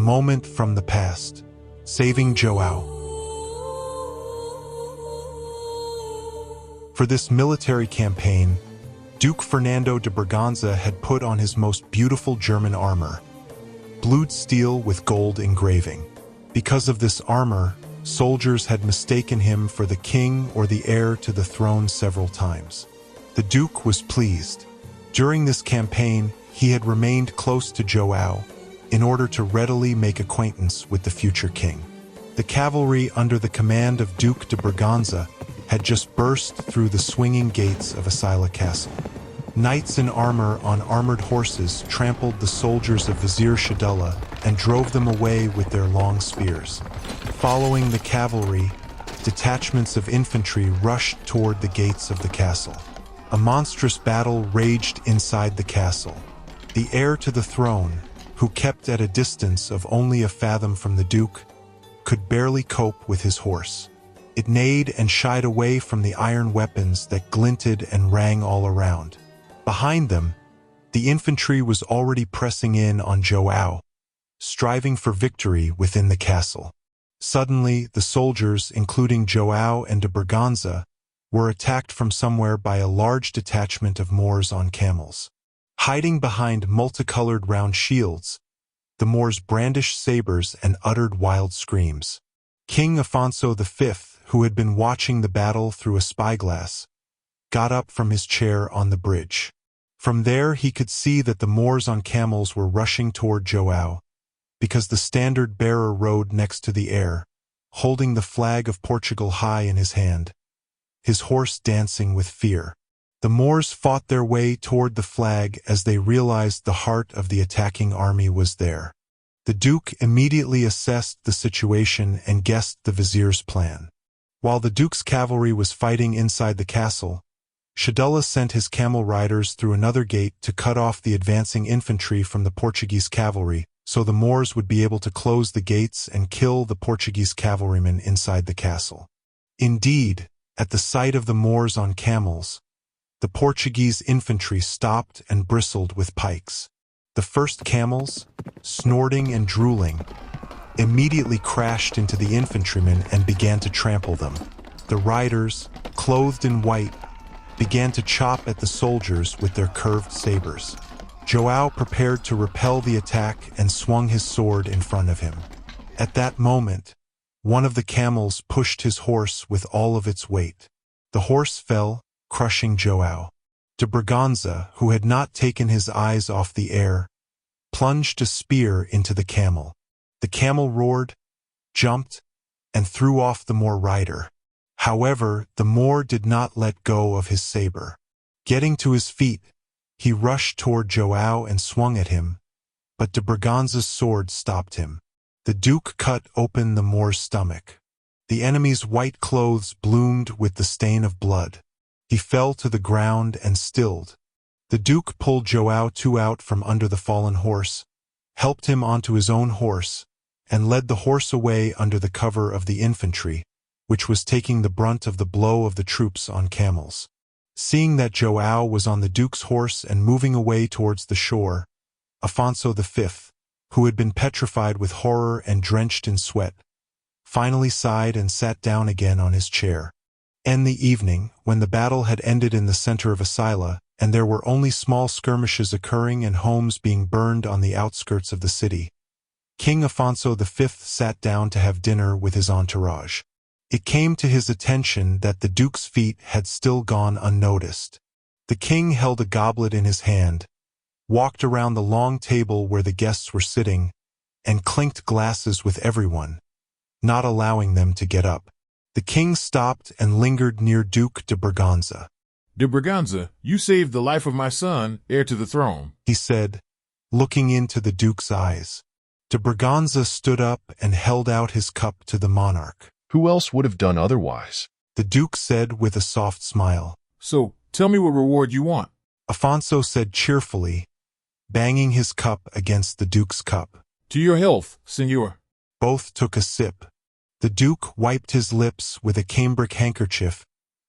moment from the past, saving Joao. For this military campaign, Duke Fernando de Braganza had put on his most beautiful German armor, blued steel with gold engraving. Because of this armor, soldiers had mistaken him for the king or the heir to the throne several times. The Duke was pleased. During this campaign, he had remained close to Joao in order to readily make acquaintance with the future king. The cavalry under the command of Duke de Braganza had just burst through the swinging gates of Estela castle. Knights in armor on armored horses trampled the soldiers of Vizier Shadullah and drove them away with their long spears. Following the cavalry, detachments of infantry rushed toward the gates of the castle. A monstrous battle raged inside the castle. The heir to the throne, who kept at a distance of only a fathom from the Duke, could barely cope with his horse. It neighed and shied away from the iron weapons that glinted and rang all around. Behind them, the infantry was already pressing in on Joao, striving for victory within the castle. Suddenly, the soldiers, including Joao and de Braganza, were attacked from somewhere by a large detachment of Moors on camels. Hiding behind multicolored round shields, the Moors brandished sabers and uttered wild screams. King Afonso V, who had been watching the battle through a spyglass, got up from his chair on the bridge. From there he could see that the Moors on camels were rushing toward Joao, because the standard-bearer rode next to the heir, holding the flag of Portugal high in his hand, his horse dancing with fear. The Moors fought their way toward the flag as they realized the heart of the attacking army was there. The Duke immediately assessed the situation and guessed the vizier's plan. While the Duke's cavalry was fighting inside the castle, Shadullah sent his camel riders through another gate to cut off the advancing infantry from the Portuguese cavalry, so the Moors would be able to close the gates and kill the Portuguese cavalrymen inside the castle. Indeed, at the sight of the Moors on camels, the Portuguese infantry stopped and bristled with pikes. The first camels, snorting and drooling, immediately crashed into the infantrymen and began to trample them. The riders, clothed in white, began to chop at the soldiers with their curved sabers. Joao prepared to repel the attack and swung his sword in front of him. At that moment, one of the camels pushed his horse with all of its weight. The horse fell, crushing Joao. De Braganza, who had not taken his eyes off the heir, plunged a spear into the camel. The camel roared, jumped, and threw off the Moor rider. However, the Moor did not let go of his saber. Getting to his feet, he rushed toward Joao and swung at him, but de Braganza's sword stopped him. The Duke cut open the Moor's stomach. The enemy's white clothes bloomed with the stain of blood. He fell to the ground and stilled. The Duke pulled Joao II out from under the fallen horse, helped him onto his own horse, and led the horse away under the cover of the infantry, which was taking the brunt of the blow of the troops on camels. Seeing that Joao was on the Duke's horse and moving away towards the shore, Afonso V, who had been petrified with horror and drenched in sweat, finally sighed and sat down again on his chair. In the evening, when the battle had ended in the center of Estela, and there were only small skirmishes occurring and homes being burned on the outskirts of the city, King Afonso V sat down to have dinner with his entourage. It came to his attention that the Duke's feet had still gone unnoticed. The king held a goblet in his hand, walked around the long table where the guests were sitting, and clinked glasses with everyone, not allowing them to get up. The king stopped and lingered near Duke de Braganza. De Braganza, you saved the life of my son, heir to the throne, he said, looking into the Duke's eyes. De Braganza stood up and held out his cup to the monarch. Who else would have done otherwise? The Duke said with a soft smile. So, tell me what reward you want. Afonso said cheerfully, banging his cup against the Duke's cup. To your health, senor. Both took a sip. The Duke wiped his lips with a cambric handkerchief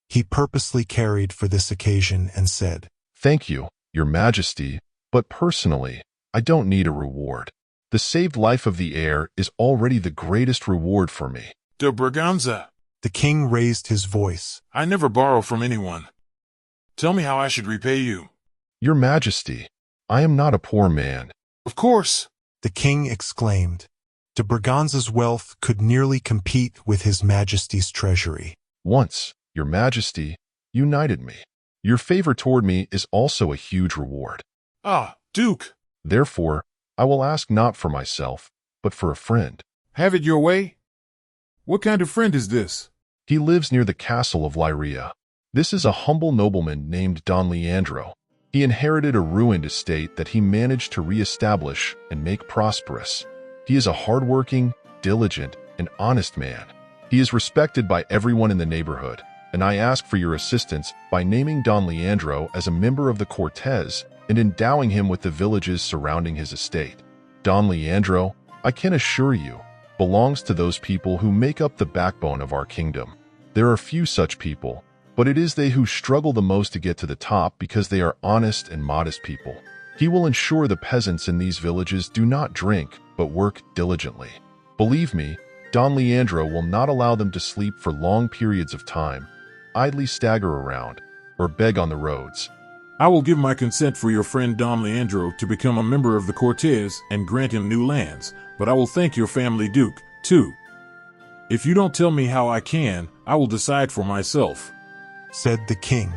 he purposely carried for this occasion and said, Thank you, Your Majesty, but personally, I don't need a reward. The saved life of the heir is already the greatest reward for me. De Braganza, The king raised his voice. I never borrow from anyone. Tell me how I should repay you. Your Majesty, I am not a poor man. Of course. The king exclaimed. De Braganza's wealth could nearly compete with his Majesty's treasury. Once, Your Majesty, you knighted me. Your favor toward me is also a huge reward. Ah, Duke. Therefore, I will ask not for myself, but for a friend. Have it your way? What kind of friend is this? He lives near the castle of Leiria. This is a humble nobleman named Don Leandro. He inherited a ruined estate that he managed to re-establish and make prosperous. He is a hardworking, diligent, and honest man. He is respected by everyone in the neighborhood, and I ask for your assistance by naming Don Leandro as a member of the Cortes and endowing him with the villages surrounding his estate. Don Leandro, I can assure you, belongs to those people who make up the backbone of our kingdom. There are few such people, but it is they who struggle the most to get to the top because they are honest and modest people. He will ensure the peasants in these villages do not drink, but work diligently. Believe me, Don Leandro will not allow them to sleep for long periods of time, idly stagger around, or beg on the roads. I will give my consent for your friend Don Leandro to become a member of the Cortes and grant him new lands, but I will thank your family Duke, too. If you don't tell me how I can, I will decide for myself, said the king.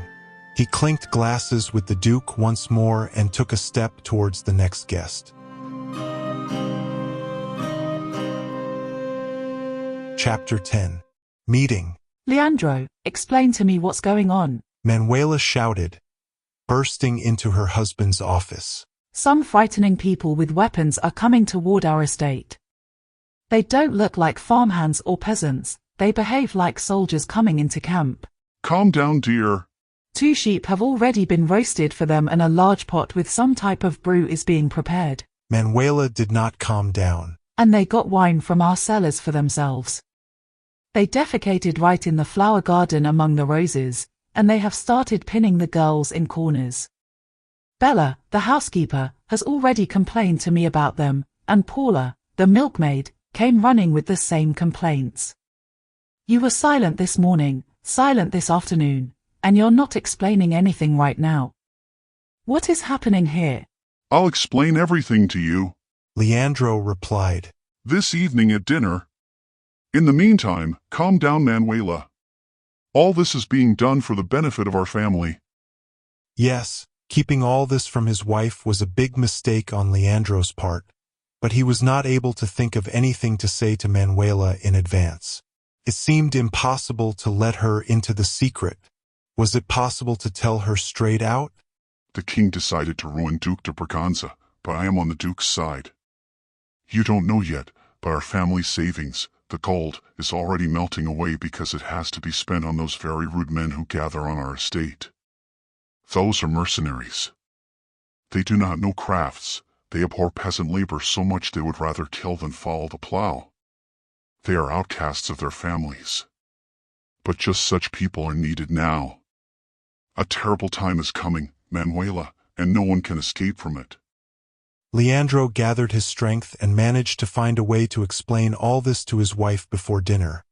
He clinked glasses with the Duke once more and took a step towards the next guest. Chapter 10. Meeting. Leandro, explain to me what's going on. Manuella shouted, bursting into her husband's office. Some frightening people with weapons are coming toward our estate. They don't look like farmhands or peasants, they behave like soldiers coming into camp. Calm down, dear. 2 sheep have already been roasted for them and a large pot with some type of brew is being prepared. Manuella did not calm down. And they got wine from our cellars for themselves. They defecated right in the flower garden among the roses, and they have started pinning the girls in corners. Bella, the housekeeper, has already complained to me about them, and Paula, the milkmaid, came running with the same complaints. You were silent this morning, silent this afternoon, and you're not explaining anything right now. What is happening here? I'll explain everything to you, Leandro replied. this evening at dinner. In the meantime, calm down, Manuela. All this is being done for the benefit of our family. Yes, keeping all this from his wife was a big mistake on Leandro's part, but he was not able to think of anything to say to Manuela in advance. It seemed impossible to let her into the secret. Was it possible to tell her straight out? The king decided to ruin Duke de Braganza, but I am on the Duke's side. You don't know yet, but our family's savings, the gold, is already melting away because it has to be spent on those very rude men who gather on our estate. Those are mercenaries. They do not know crafts. They abhor peasant labor so much they would rather kill than follow the plow. They are outcasts of their families. But just such people are needed now. A terrible time is coming, Manuela, and no one can escape from it. Leandro gathered his strength and managed to find a way to explain all this to his wife before dinner.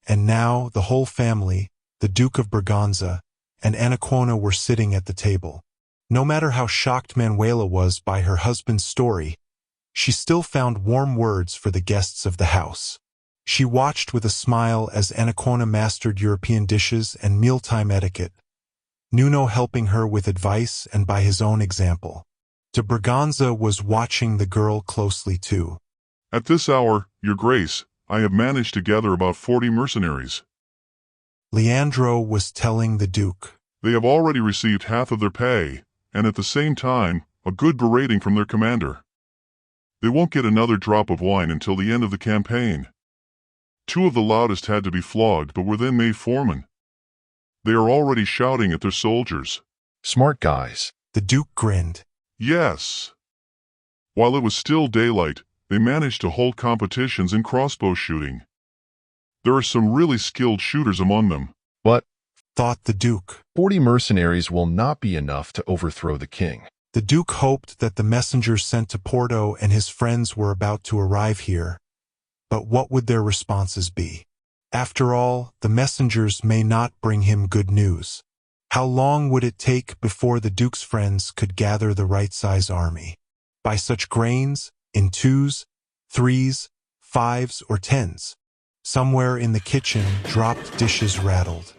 And now the whole family, the Duke of Braganza, and Anacaona were sitting at the table. No matter how shocked Manuela was by her husband's story, she still found warm words for the guests of the house. She watched with a smile as Anacaona mastered European dishes and mealtime etiquette, Nuno helping her with advice and by his own example. De Braganza was watching the girl closely too. At this hour, Your Grace, I have managed to gather about 40 mercenaries. Leandro was telling the Duke. They have already received half of their pay, and at the same time, a good berating from their commander. They won't get another drop of wine until the end of the campaign. 2 of the loudest had to be flogged but were then made foremen. They are already shouting at their soldiers. Smart guys. The Duke grinned. Yes. While it was still daylight, they managed to hold competitions in crossbow shooting. There are some really skilled shooters among them. But, thought the Duke, 40 mercenaries will not be enough to overthrow the king. The Duke hoped that the messengers sent to Porto and his friends were about to arrive here, but what would their responses be? After all, the messengers may not bring him good news. How long would it take before the Duke's friends could gather the right-size army? By such grains, in 2s, 3s, 5s, or 10s. Somewhere in the kitchen, dropped dishes rattled.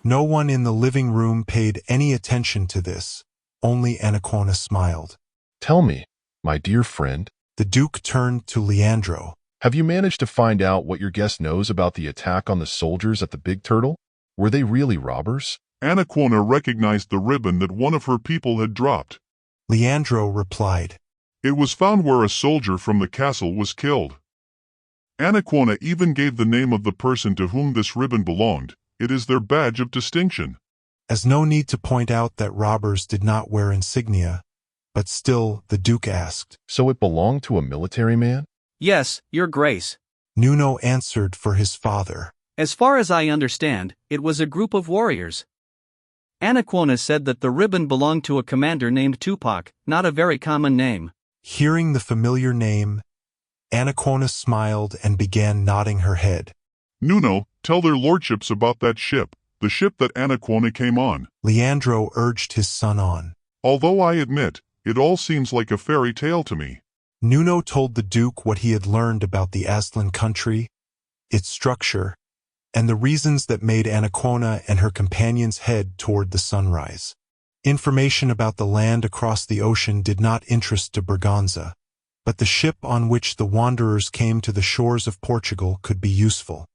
No one in the living room paid any attention to this. Only Anacaona smiled. Tell me, my dear friend. The Duke turned to Leandro. Have you managed to find out what your guest knows about the attack on the soldiers at the Big Turtle? Were they really robbers? Anacaona recognized the ribbon that one of her people had dropped. Leandro replied. It was found where a soldier from the castle was killed. Anacaona even gave the name of the person to whom this ribbon belonged. It is their badge of distinction. As no need to point out that robbers did not wear insignia, but still the Duke asked. So it belonged to a military man? Yes, Your Grace. Nuno answered for his father. As far as I understand, it was a group of warriors. Anacaona said that the ribbon belonged to a commander named Tupac, not a very common name. Hearing the familiar name, Anacaona smiled and began nodding her head. Nuno, tell their lordships about that ship, the ship that Anacaona came on. Leandro urged his son on. Although I admit, it all seems like a fairy tale to me. Nuno told the Duke what he had learned about the Aztlan country, its structure, and the reasons that made Anacaona and her companions head toward the sunrise. Information about the land across the ocean did not interest de Braganza, but the ship on which the wanderers came to the shores of Portugal could be useful.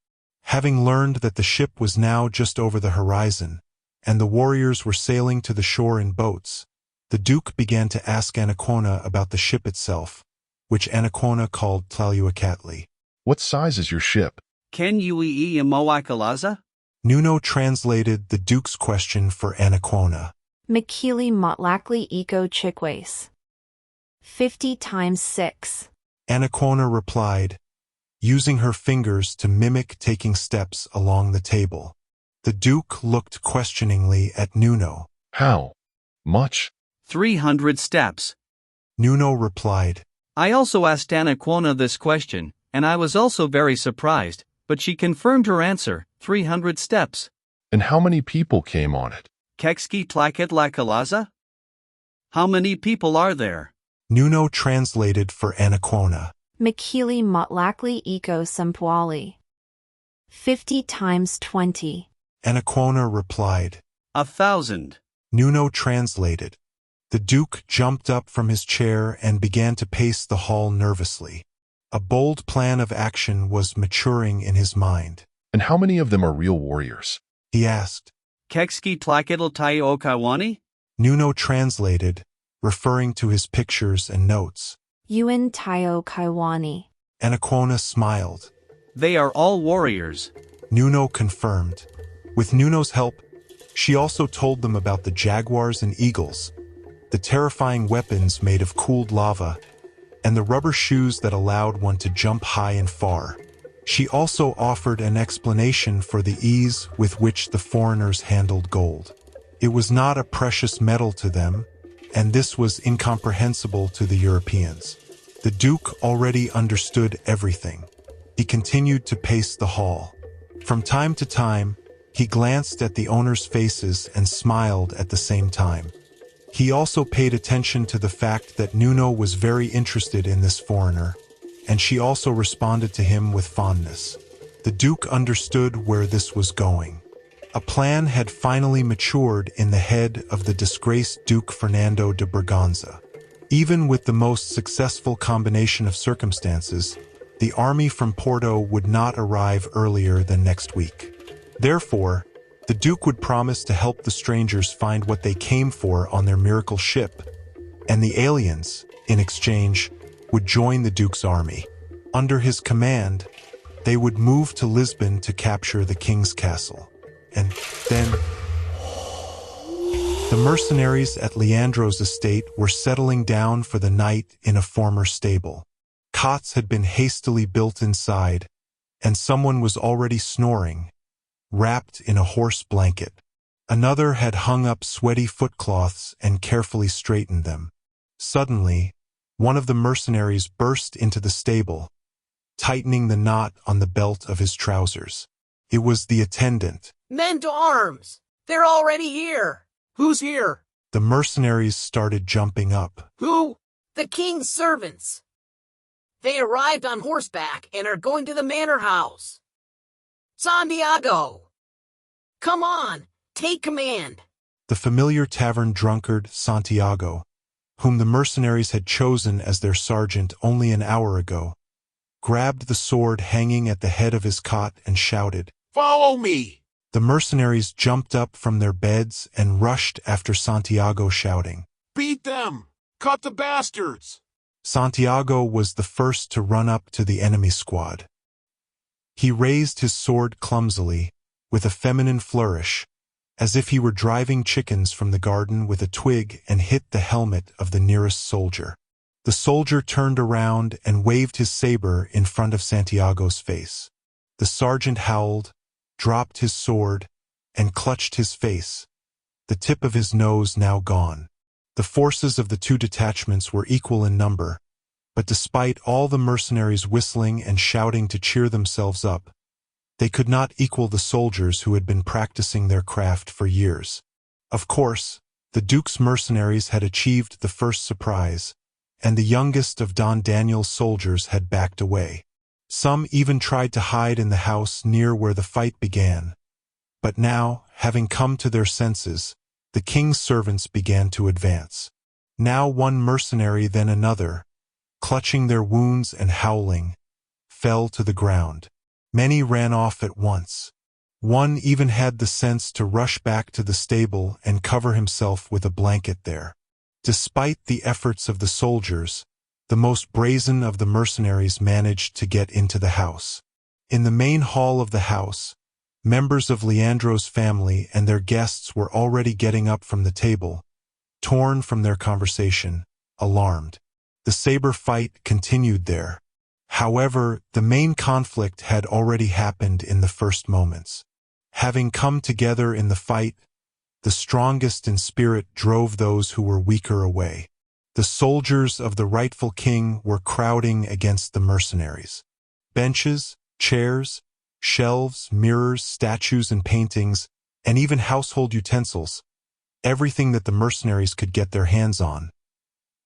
Having learned that the ship was now just over the horizon, and the warriors were sailing to the shore in boats, the Duke began to ask Anacaona about the ship itself, which Anacaona called Tlaluacatli. What size is your ship? Can you Moakalaza? Nuno translated the Duke's question for Anacaona. Makili motlakli eco chickways. 50 times 6. Anacaona replied, using her fingers to mimic taking steps along the table. The Duke looked questioningly at Nuno. How much? 300 steps. Nuno replied. I also asked Anacaona this question, and I was also very surprised, but she confirmed her answer, 300 steps. And how many people came on it? Kekski tlakatl. How many people are there? Nuno translated for Anacaona. Makili motlakli eco sampuali. 50 times 20. Anacaona replied. 1,000. Nuno translated. The Duke jumped up from his chair and began to pace the hall nervously. A bold plan of action was maturing in his mind. And how many of them are real warriors? He asked. Kekski tlakatl tlatoani? Nuno translated, referring to his pictures and notes. Yuan Tayo Kaiwani. Anacaona smiled. They are all warriors. Nuno confirmed. With Nuno's help, she also told them about the jaguars and eagles, the terrifying weapons made of cooled lava, and the rubber shoes that allowed one to jump high and far. She also offered an explanation for the ease with which the foreigners handled gold. It was not a precious metal to them, and this was incomprehensible to the Europeans. The Duke already understood everything. He continued to pace the hall. From time to time, he glanced at the owners' faces and smiled at the same time. He also paid attention to the fact that Nuno was very interested in this foreigner, and she also responded to him with fondness. The Duke understood where this was going. A plan had finally matured in the head of the disgraced Duke Fernando de Braganza. Even with the most successful combination of circumstances, the army from Porto would not arrive earlier than next week. Therefore, the Duke would promise to help the strangers find what they came for on their miracle ship, and the aliens, in exchange, would join the Duke's army. Under his command, they would move to Lisbon to capture the king's castle. And then, the mercenaries at Leandro's estate were settling down for the night in a former stable. Cots had been hastily built inside, and someone was already snoring, wrapped in a horse blanket. Another had hung up sweaty footcloths and carefully straightened them. Suddenly, one of the mercenaries burst into the stable, tightening the knot on the belt of his trousers. It was the attendant. Men to arms! They're already here! Who's here? The mercenaries started jumping up. Who? The king's servants. They arrived on horseback and are going to the manor house. Santiago! Come on, take command. The familiar tavern drunkard, Santiago, whom the mercenaries had chosen as their sergeant only an hour ago, grabbed the sword hanging at the head of his cot and shouted, "Follow me!" The mercenaries jumped up from their beds and rushed after Santiago, shouting, "Beat them! Cut the bastards!" Santiago was the first to run up to the enemy squad. He raised his sword clumsily, with a feminine flourish, as if he were driving chickens from the garden with a twig, and hit the helmet of the nearest soldier. The soldier turned around and waved his saber in front of Santiago's face. The sergeant howled, dropped his sword, and clutched his face, the tip of his nose now gone. The forces of the two detachments were equal in number, but despite all the mercenaries whistling and shouting to cheer themselves up, they could not equal the soldiers who had been practicing their craft for years. Of course, the Duke's mercenaries had achieved the first surprise, and the youngest of Don Daniel's soldiers had backed away. Some even tried to hide in the house near where the fight began. But now, having come to their senses, the king's servants began to advance. Now one mercenary, then another, clutching their wounds and howling, fell to the ground. Many ran off at once. One even had the sense to rush back to the stable and cover himself with a blanket there. Despite the efforts of the soldiers, the most brazen of the mercenaries managed to get into the house. In the main hall of the house, members of Leandro's family and their guests were already getting up from the table, torn from their conversation, alarmed. The saber fight continued there. However, the main conflict had already happened in the first moments. Having come together in the fight, the strongest in spirit drove those who were weaker away. The soldiers of the rightful king were crowding against the mercenaries. Benches, chairs, shelves, mirrors, statues and paintings, and even household utensils, everything that the mercenaries could get their hands on,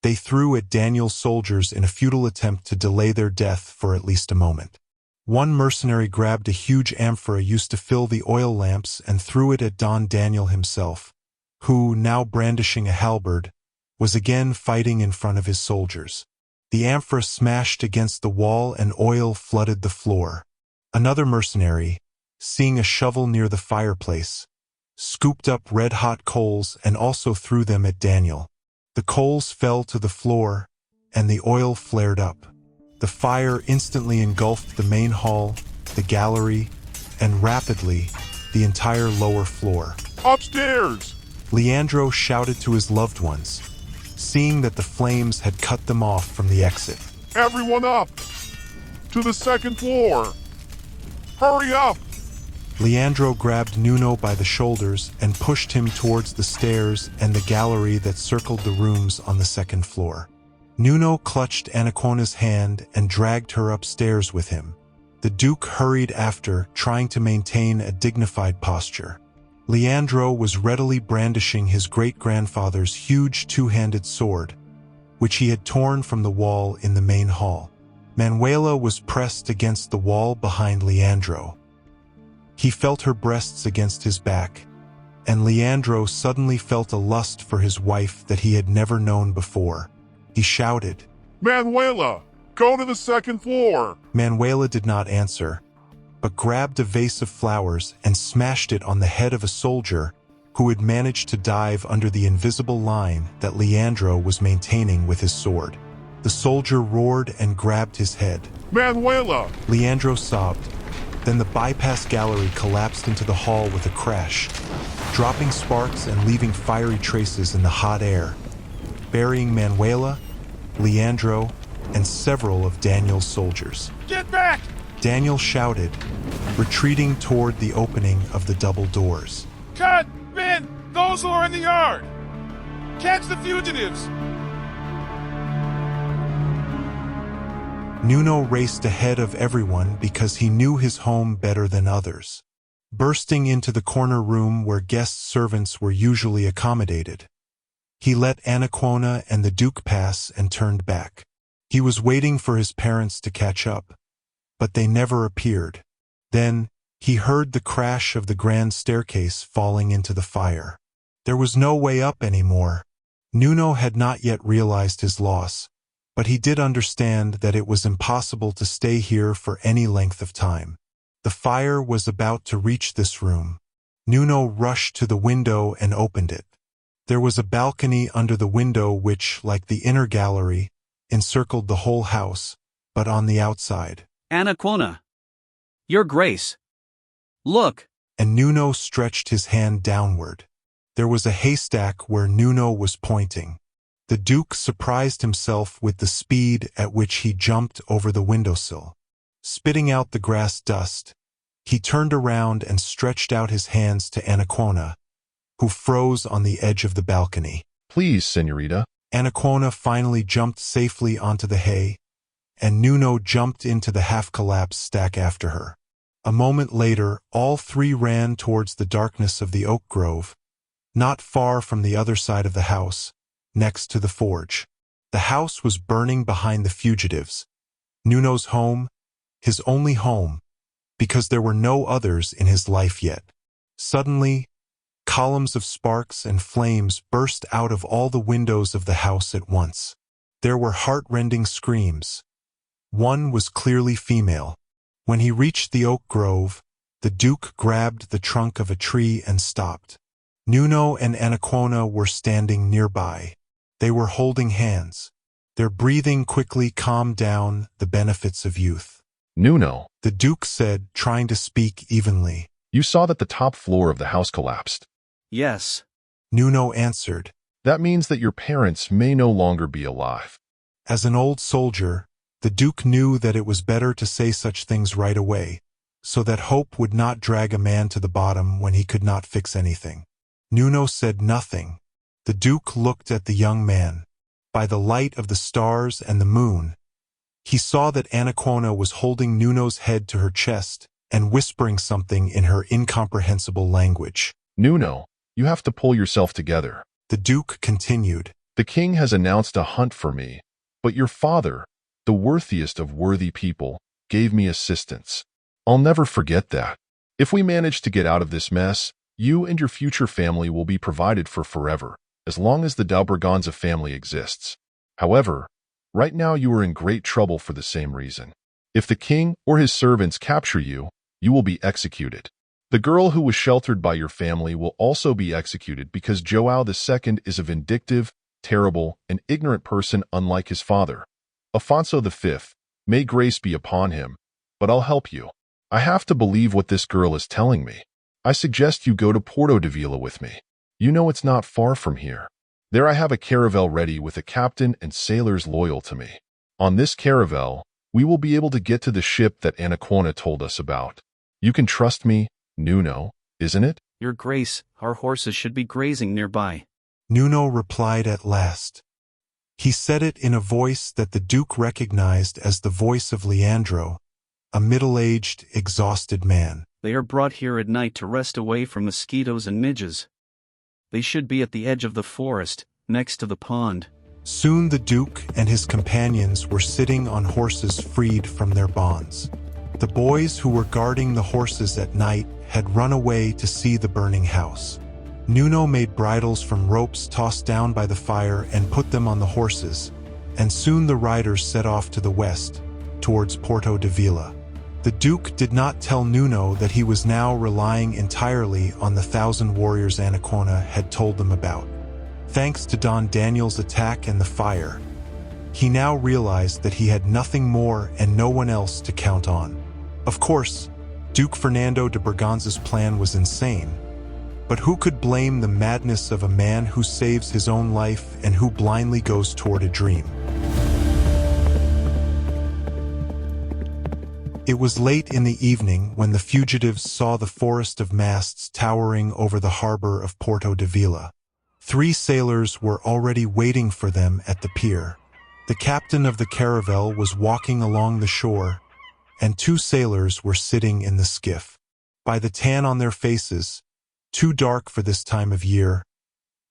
they threw at Daniel's soldiers in a futile attempt to delay their death for at least a moment. One mercenary grabbed a huge amphora used to fill the oil lamps and threw it at Don Daniel himself, who, now brandishing a halberd, was again fighting in front of his soldiers. The amphora smashed against the wall and oil flooded the floor. Another mercenary, seeing a shovel near the fireplace, scooped up red-hot coals and also threw them at Daniel. The coals fell to the floor, and the oil flared up. The fire instantly engulfed the main hall, the gallery, and rapidly, the entire lower floor. "Upstairs!" Leandro shouted to his loved ones, seeing that the flames had cut them off from the exit. "Everyone up! To the second floor! Hurry up!" Leandro grabbed Nuno by the shoulders and pushed him towards the stairs and the gallery that circled the rooms on the second floor. Nuno clutched Anacaona's hand and dragged her upstairs with him. The Duke hurried after, trying to maintain a dignified posture. Leandro was readily brandishing his great-grandfather's huge two-handed sword, which he had torn from the wall in the main hall. Manuella was pressed against the wall behind Leandro. He felt her breasts against his back, and Leandro suddenly felt a lust for his wife that he had never known before. He shouted, "Manuella, go to the second floor!" Manuella did not answer, but grabbed a vase of flowers and smashed it on the head of a soldier who had managed to dive under the invisible line that Leandro was maintaining with his sword. The soldier roared and grabbed his head. "Manuella!" Leandro sobbed. Then the bypass gallery collapsed into the hall with a crash, dropping sparks and leaving fiery traces in the hot air, burying Manuela, Leandro, and several of Daniel's soldiers. "Get back!" Daniel shouted, retreating toward the opening of the double doors. "Cut! Men! Those who are in the yard! Catch the fugitives! Nuno raced ahead of everyone because he knew his home better than others. Bursting into the corner room where guest servants were usually accommodated, he let Anacaona and the Duke pass and turned back. He was waiting for his parents to catch up, but they never appeared. Then, he heard the crash of the grand staircase falling into the fire. There was no way up anymore. Nuno had not yet realized his loss, but he did understand that it was impossible to stay here for any length of time. The fire was about to reach this room. Nuno rushed to the window and opened it. There was a balcony under the window which, like the inner gallery, encircled the whole house, but on the outside. Anacaona! Your Grace! Look! And Nuno stretched his hand downward. There was a haystack where Nuno was pointing. The Duke surprised himself with the speed at which he jumped over the windowsill. Spitting out the grass dust, he turned around and stretched out his hands to Anacaona, who froze on the edge of the balcony. Please, señorita. Anacaona finally jumped safely onto the hay, and Nuno jumped into the half-collapsed stack after her. A moment later, all three ran towards the darkness of the oak grove, not far from the other side of the house, next to the forge. The house was burning behind the fugitives. Nuno's home, his only home, because there were no others in his life yet. Suddenly, columns of sparks and flames burst out of all the windows of the house at once. There were heart-rending screams. One was clearly female. When he reached the oak grove, the Duke grabbed the trunk of a tree and stopped. Nuno and Anacaona were standing nearby. They were holding hands. Their breathing quickly calmed down the benefits of youth. Nuno, The Duke said, trying to speak evenly. you saw that the top floor of the house collapsed. Yes. Nuno answered. That means that your parents may no longer be alive. As an old soldier, the Duke knew that it was better to say such things right away, so that hope would not drag a man to the bottom when he could not fix anything. Nuno said nothing. The Duke looked at the young man. By the light of the stars and the moon, he saw that Anacaona was holding Nuno's head to her chest and whispering something in her incomprehensible language. Nuno, you have to pull yourself together. The Duke continued. The king has announced a hunt for me, but your father, the worthiest of worthy people, gave me assistance. I'll never forget that. If we manage to get out of this mess, you and your future family will be provided for forever, as long as the Braganza family exists. However, right now you are in great trouble for the same reason. If the king or his servants capture you, you will be executed. The girl who was sheltered by your family will also be executed because Joao II is a vindictive, terrible, and ignorant person unlike his father. Afonso V, may grace be upon him, but I'll help you. I have to believe what this girl is telling me. I suggest you go to Porto de Vila with me. You know it's not far from here. There I have a caravel ready with a captain and sailors loyal to me. On this caravel, we will be able to get to the ship that Anacaona told us about. You can trust me, Nuno, isn't it? Your Grace, our horses should be grazing nearby. Nuno replied at last. He said it in a voice that the Duke recognized as the voice of Leandro, a middle-aged, exhausted man. They are brought here at night to rest away from mosquitoes and midges. They should be at the edge of the forest, next to the pond. Soon the Duke and his companions were sitting on horses freed from their bonds. The boys who were guarding the horses at night had run away to see the burning house. Nuno made bridles from ropes tossed down by the fire and put them on the horses, and soon the riders set off to the west, towards Porto de Vila. The Duke did not tell Nuno that he was now relying entirely on the 1,000 warriors Anacaona had told them about. Thanks to Don Daniel's attack and the fire, he now realized that he had nothing more and no one else to count on. Of course, Duke Fernando de Braganza's plan was insane, but who could blame the madness of a man who saves his own life and who blindly goes toward a dream? It was late in the evening when the fugitives saw the forest of masts towering over the harbor of Porto de Vila. 3 sailors were already waiting for them at the pier. The captain of the caravel was walking along the shore, and two sailors were sitting in the skiff. By the tan on their faces, too dark for this time of year,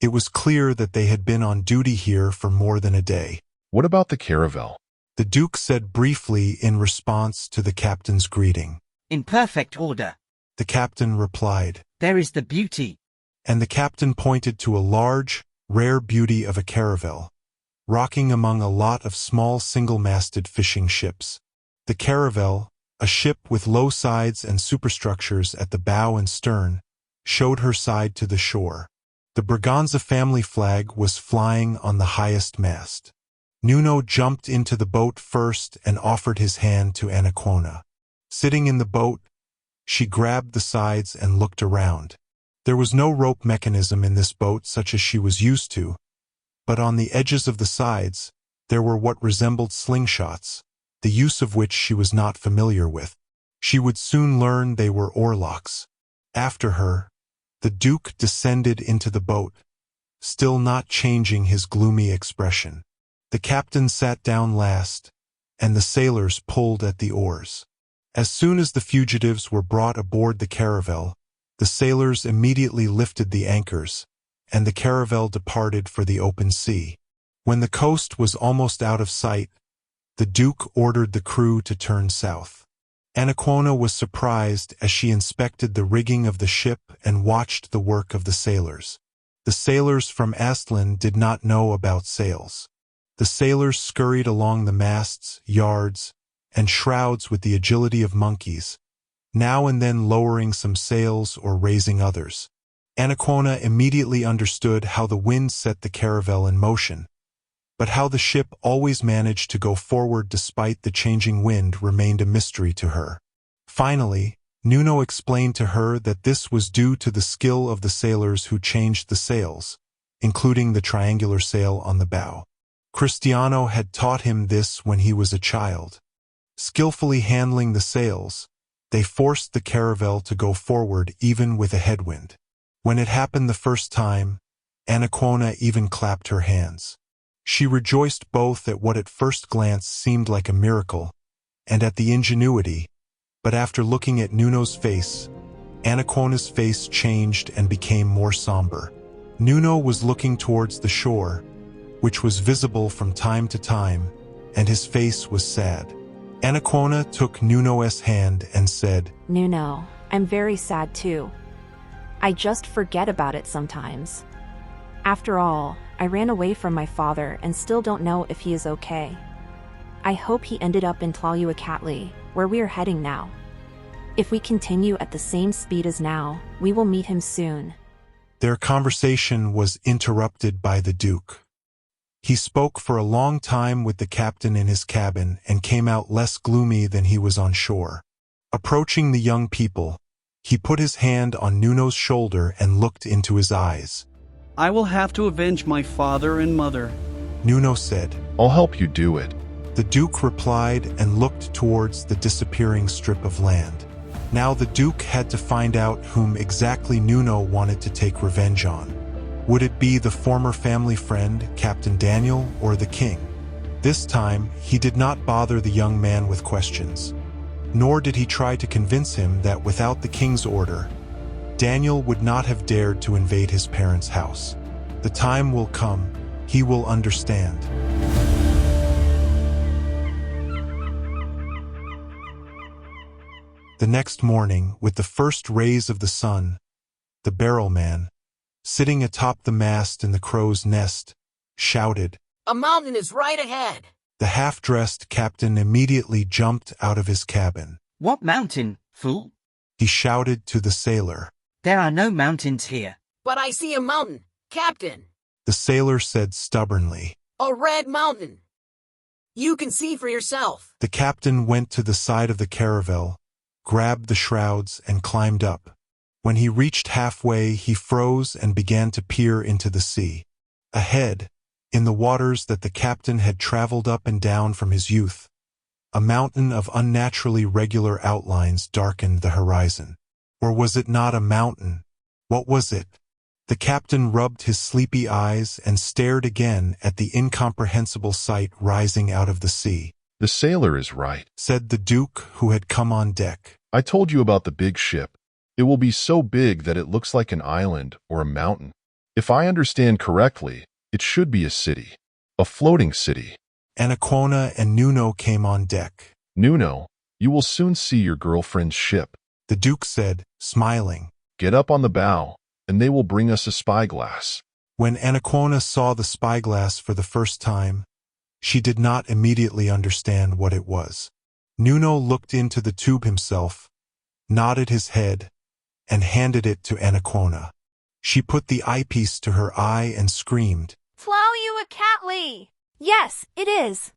it was clear that they had been on duty here for more than a day. What about the caravel? The Duke said briefly in response to the captain's greeting. In perfect order. The captain replied. There is the beauty. And the captain pointed to a large, rare beauty of a caravel, rocking among a lot of small single-masted fishing ships. The caravel, a ship with low sides and superstructures at the bow and stern, showed her side to the shore. The Braganza family flag was flying on the highest mast. Nuno jumped into the boat first and offered his hand to Anacaona. Sitting in the boat, she grabbed the sides and looked around. There was no rope mechanism in this boat such as she was used to, but on the edges of the sides, there were what resembled slingshots, the use of which she was not familiar with. She would soon learn they were oarlocks. After her, the Duke descended into the boat, still not changing his gloomy expression. The captain sat down last, and the sailors pulled at the oars. As soon as the fugitives were brought aboard the caravel, the sailors immediately lifted the anchors, and the caravel departed for the open sea. When the coast was almost out of sight, the Duke ordered the crew to turn south. Anacaona was surprised as she inspected the rigging of the ship and watched the work of the sailors. The sailors from Aztlan did not know about sails. The sailors scurried along the masts, yards, and shrouds with the agility of monkeys, now and then lowering some sails or raising others. Anacaona immediately understood how the wind set the caravel in motion, but how the ship always managed to go forward despite the changing wind remained a mystery to her. Finally, Nuno explained to her that this was due to the skill of the sailors who changed the sails, including the triangular sail on the bow. Cristiano had taught him this when he was a child. Skillfully handling the sails, they forced the caravel to go forward even with a headwind. When it happened the first time, Anacaona even clapped her hands. She rejoiced both at what at first glance seemed like a miracle, and at the ingenuity, but after looking at Nuno's face, Anacaona's face changed and became more somber. Nuno was looking towards the shore, which was visible from time to time, and his face was sad. Anacaona took Nuno's hand and said, Nuno, I'm very sad too. I just forget about it sometimes. After all, I ran away from my father and still don't know if he is okay. I hope he ended up in Tlaluacatli, where we are heading now. If we continue at the same speed as now, we will meet him soon. Their conversation was interrupted by the Duke. He spoke for a long time with the captain in his cabin and came out less gloomy than he was on shore. Approaching the young people, he put his hand on Nuno's shoulder and looked into his eyes. I will have to avenge my father and mother. Nuno said. I'll help you do it. The Duke replied and looked towards the disappearing strip of land. Now the Duke had to find out whom exactly Nuno wanted to take revenge on. Would it be the former family friend, Captain Daniel, or the king? This time, he did not bother the young man with questions. Nor did he try to convince him that without the king's order, Daniel would not have dared to invade his parents' house. The time will come, he will understand. The next morning, with the first rays of the sun, the barrelman, sitting atop the mast in the crow's nest, shouted, A mountain is right ahead. The half-dressed captain immediately jumped out of his cabin. What mountain, fool? He shouted to the sailor. There are no mountains here. But I see a mountain, Captain. The sailor said stubbornly. A red mountain. You can see for yourself. The captain went to the side of the caravel, grabbed the shrouds, and climbed up. When he reached halfway, he froze and began to peer into the sea. Ahead, in the waters that the captain had traveled up and down from his youth, a mountain of unnaturally regular outlines darkened the horizon. Or was it not a mountain? What was it? The captain rubbed his sleepy eyes and stared again at the incomprehensible sight rising out of the sea. The sailor is right, said the Duke, who had come on deck. I told you about the big ship. It will be so big that it looks like an island or a mountain. If I understand correctly, it should be a city. A floating city. Anacaona and Nuno came on deck. Nuno, you will soon see your girlfriend's ship, the Duke said, smiling. Get up on the bow, and they will bring us a spyglass. When Anacaona saw the spyglass for the first time, she did not immediately understand what it was. Nuno looked into the tube himself, nodded his head, and handed it to Anacaona. She put the eyepiece to her eye and screamed, Tlaluacatli! Yes, it is.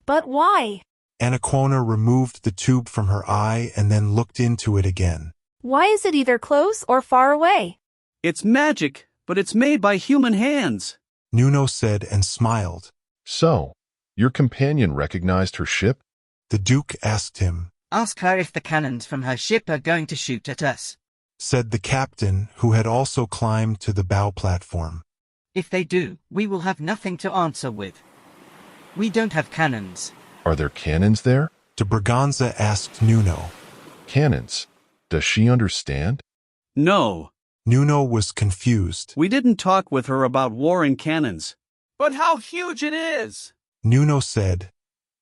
But why? Anacaona removed the tube from her eye and then looked into it again. Why is it either close or far away? It's magic, but it's made by human hands, Nuno said and smiled. So, your companion recognized her ship? The Duke asked him. Ask her if the cannons from her ship are going to shoot at us, said the captain, who had also climbed to the bow platform. If they do, we will have nothing to answer with. We don't have cannons. Are there cannons there? De Braganza asked Nuno. Cannons? Does she understand? No. Nuno was confused. We didn't talk with her about war and cannons. But how huge it is! Nuno said,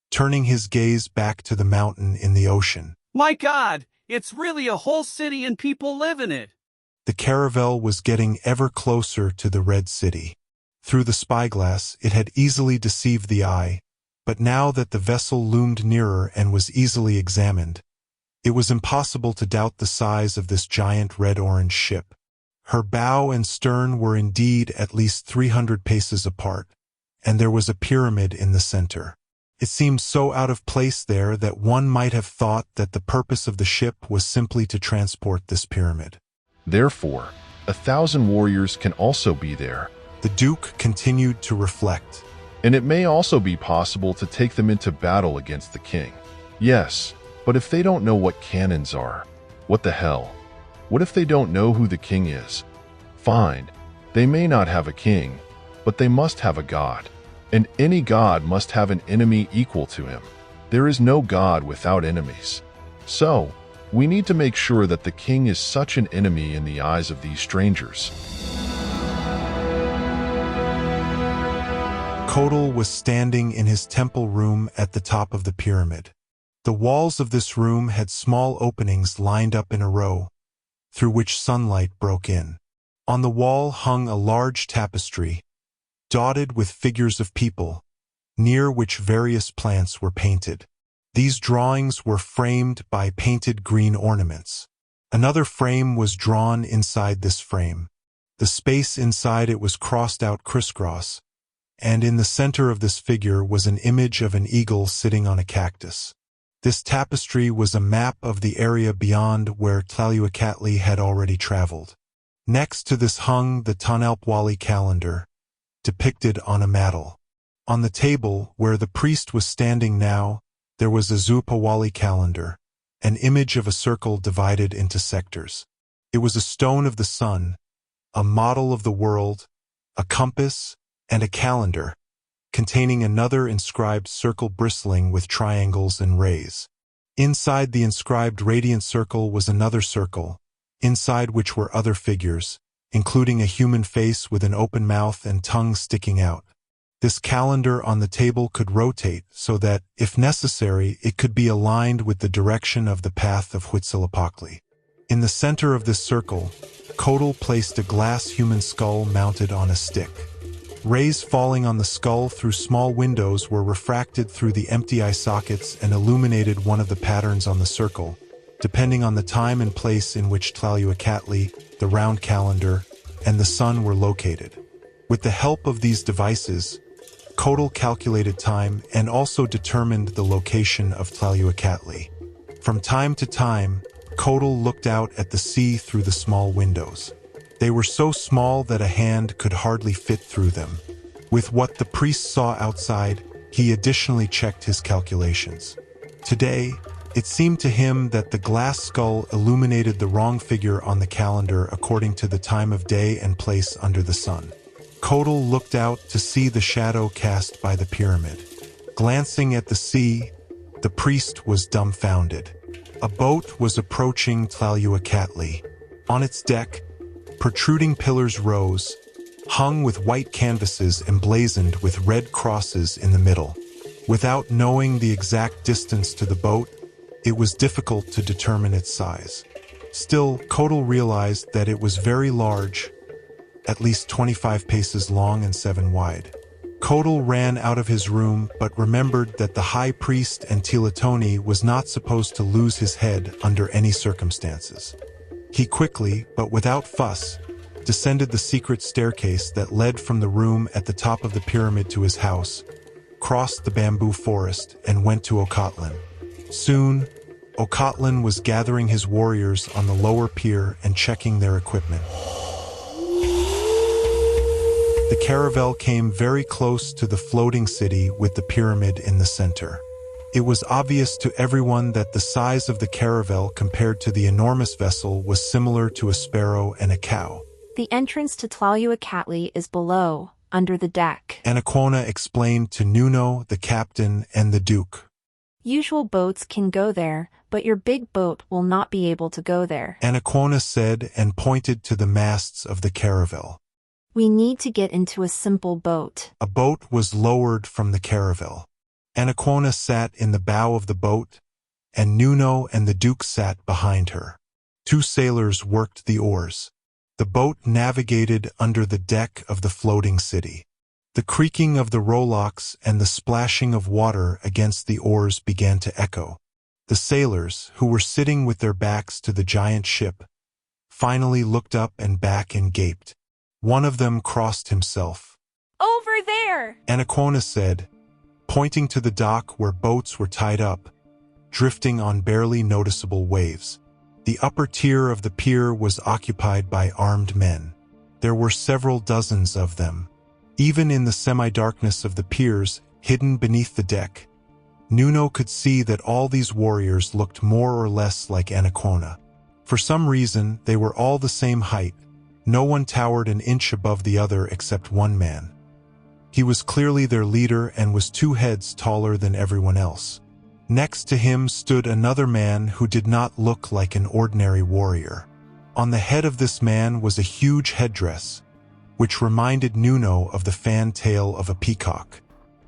turning his gaze back to the mountain in the ocean. My God, it's really a whole city and people live in it. The caravel was getting ever closer to the Red City. Through the spyglass, it had easily deceived the eye, but now that the vessel loomed nearer and was easily examined, it was impossible to doubt the size of this giant red-orange ship. Her bow and stern were indeed at least 300 paces apart, and there was a pyramid in the center. It seemed so out of place there that one might have thought that the purpose of the ship was simply to transport this pyramid. Therefore, 1,000 warriors can also be there. The Duke continued to reflect. And it may also be possible to take them into battle against the king. Yes, but if they don't know what cannons are, what the hell? What if they don't know who the king is? Fine, they may not have a king, but they must have a god. And any god must have an enemy equal to him. There is no god without enemies. So, we need to make sure that the king is such an enemy in the eyes of these strangers. Coatl was standing in his temple room at the top of the pyramid. The walls of this room had small openings lined up in a row, through which sunlight broke in. On the wall hung a large tapestry, dotted with figures of people, near which various plants were painted. These drawings were framed by painted green ornaments. Another frame was drawn inside this frame. The space inside it was crossed out crisscross, and in the center of this figure was an image of an eagle sitting on a cactus. This tapestry was a map of the area beyond where Tlaluacatli had already traveled. Next to this hung the Tonalpwali calendar, depicted on a mantle. On the table, where the priest was standing now, there was a Zupawali calendar, an image of a circle divided into sectors. It was a stone of the sun, a model of the world, a compass, and a calendar, containing another inscribed circle bristling with triangles and rays. Inside the inscribed radiant circle was another circle, inside which were other figures, including a human face with an open mouth and tongue sticking out. This calendar on the table could rotate so that, if necessary, it could be aligned with the direction of the path of Huitzilopochtli. In the center of this circle, Coatl placed a glass human skull mounted on a stick. Rays falling on the skull through small windows were refracted through the empty eye sockets and illuminated one of the patterns on the circle, depending on the time and place in which Tlaluacatli, the round calendar, and the sun were located. With the help of these devices, Coatl calculated time and also determined the location of Tlaluacatli. From time to time, Coatl looked out at the sea through the small windows. They were so small that a hand could hardly fit through them. With what the priest saw outside, he additionally checked his calculations. Today, It seemed to him that the glass skull illuminated the wrong figure on the calendar according to the time of day and place under the sun. Coatl looked out to see the shadow cast by the pyramid. Glancing at the sea, the priest was dumbfounded. A boat was approaching Tlaluacatli. On its deck, protruding pillars rose, hung with white canvases emblazoned with red crosses in the middle. Without knowing the exact distance to the boat, it was difficult to determine its size. Still, Coatl realized that it was very large, at least 25 paces long and 7 wide. Coatl ran out of his room but remembered that the high priest and tlatoani was not supposed to lose his head under any circumstances. He quickly, but without fuss, descended the secret staircase that led from the room at the top of the pyramid to his house, crossed the bamboo forest, and went to Ocotlan. Soon, Ocotlan was gathering his warriors on the lower pier and checking their equipment. The caravel came very close to the floating city with the pyramid in the center. It was obvious to everyone that the size of the caravel compared to the enormous vessel was similar to a sparrow and a cow. The entrance to Tlaluacatli is below, under the deck. Anacaona explained to Nuno, the captain, and the duke. Usual boats can go there, but your big boat will not be able to go there. Anacaona said and pointed to the masts of the caravel. We need to get into a simple boat. A boat was lowered from the caravel. Anacaona sat in the bow of the boat, and Nuno and the duke sat behind her. 2 sailors worked the oars. The boat navigated under the deck of the floating city. The creaking of the rowlocks and the splashing of water against the oars began to echo. The sailors, who were sitting with their backs to the giant ship, finally looked up and back and gaped. One of them crossed himself. Over there! Anacaona said, pointing to the dock where boats were tied up, drifting on barely noticeable waves. The upper tier of the pier was occupied by armed men. There were several dozens of them. Even in the semi-darkness of the piers, hidden beneath the deck, Nuno could see that all these warriors looked more or less like Anacaona. For some reason, they were all the same height. No one towered an inch above the other except one man. He was clearly their leader and was 2 heads taller than everyone else. Next to him stood another man who did not look like an ordinary warrior. On the head of this man was a huge headdress, which reminded Nuno of the fan tail of a peacock.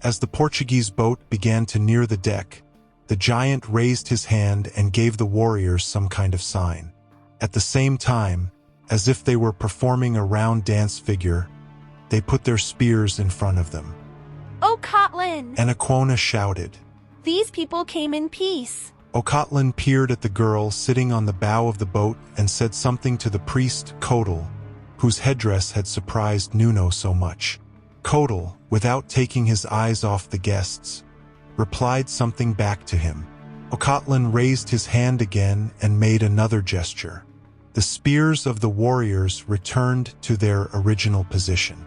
As the Portuguese boat began to near the deck, the giant raised his hand and gave the warriors some kind of sign. At the same time, as if they were performing a round dance figure, they put their spears in front of them. Ocotlan! Anacaona shouted. These people came in peace. Ocotlan peered at the girl sitting on the bow of the boat and said something to the priest, Coatl, whose headdress had surprised Nuno so much. Coatl, without taking his eyes off the guests, replied something back to him. Ocotlan raised his hand again and made another gesture. The spears of the warriors returned to their original position.